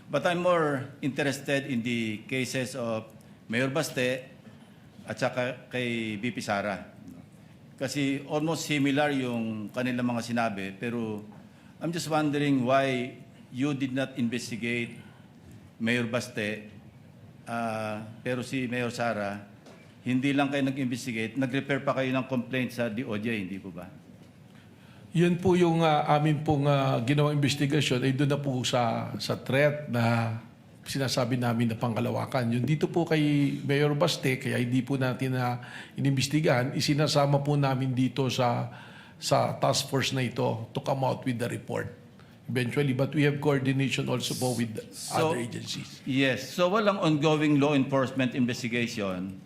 But I'm more interested in the cases of Mayor Baste at saka kay VP Sara. Kasi almost similar yung kanilang mga sinabi, pero I'm just wondering why you did not investigate Mayor Baste, pero si Mayor Sara, hindi lang kayo nag-investigate, nag-repair pa kayo ng complaint sa DOJ, hindi po ba? Yun po yung amin pong ginawang investigasyon ay doon na po sa threat na sinasabi namin na pangkalawakan. Yung dito po kay Mayor Baste, kaya hindi po natin na inimbestigahan, isinasama po namin dito sa task force na ito to come out with the report eventually. But we have coordination also po with other agencies. Yes. So walang ongoing law enforcement investigation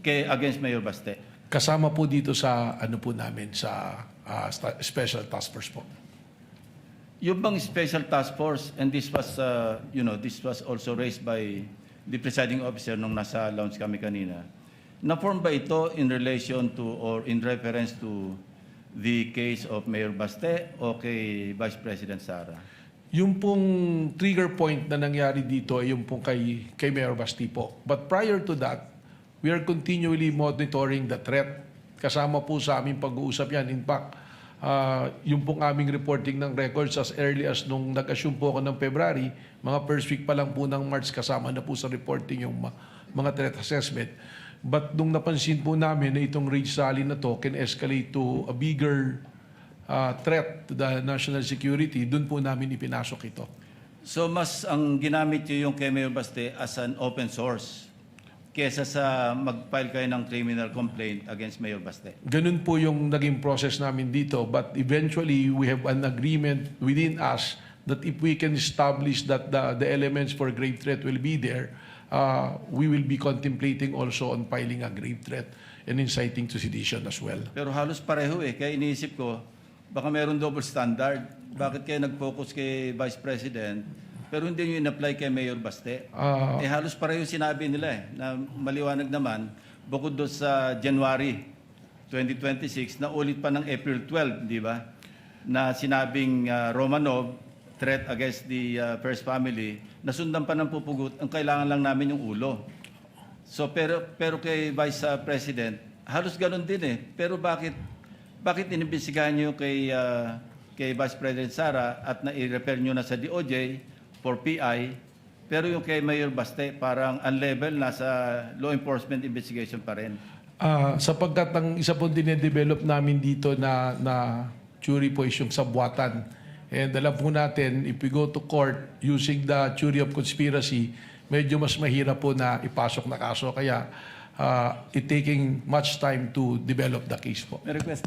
against Mayor Baste? Kasama po dito sa ano po namin sa special task force po. Yung bang special task force, and this was, this was also raised by the presiding officer nung nasa lounge kami kanina, na-form ba ito in relation to or in reference to the case of Mayor Baste o kay Vice President Sara? Yung pong trigger point na nangyari dito ay yung pong kay Mayor Baste po. But prior to that, we are continually monitoring the threat. Kasama po sa aming pag-uusap yan. In fact, yung pong aming reporting ng records as early as nung nag-assume po ako ng February, mga first week pa lang po ng March, kasama na po sa reporting yung mga threat assessment. But nung napansin po namin na itong rage rally na to can escalate to a bigger threat to the national security, dun po namin ipinasok ito. So mas ang ginamit nyo yung kay Mayor Baste as an open source kesa sa mag-file kayo ng criminal complaint against Mayor Baste? Ganun po yung naging process namin dito. But eventually, we have an agreement within us that if we can establish that the elements for grave threat will be there, we will be contemplating also on filing a grave threat and inciting to sedition as well. Pero halos pareho eh. Kaya iniisip ko, baka meron double standard. Bakit kayo nag-focus kay Vice President pero hindi nyo in-apply kay Mayor Baste? Halos pareho sinabi nila eh, na maliwanag naman, bukod doon sa January 2026, na ulit pa ng April 12, di ba? Na sinabing Romanov, threat against the first family, nasundan pa ng pupugot, ang kailangan lang namin yung ulo. So, pero kay Vice President, halos ganun din eh. Pero bakit inimbestigahan nyo kay Vice President Sara at na-refer nyo na sa DOJ for PI, pero yung kay Mayor Baste, parang unlevel, nasa law enforcement investigation pa rin? Sapagkat ang isa pong dinedevelop namin dito na theory po is yung sabwatan. And alam po natin, if we go to court using the theory of conspiracy, medyo mas mahirap po na ipasok na kaso. Kaya it taking much time to develop the case po. May request po.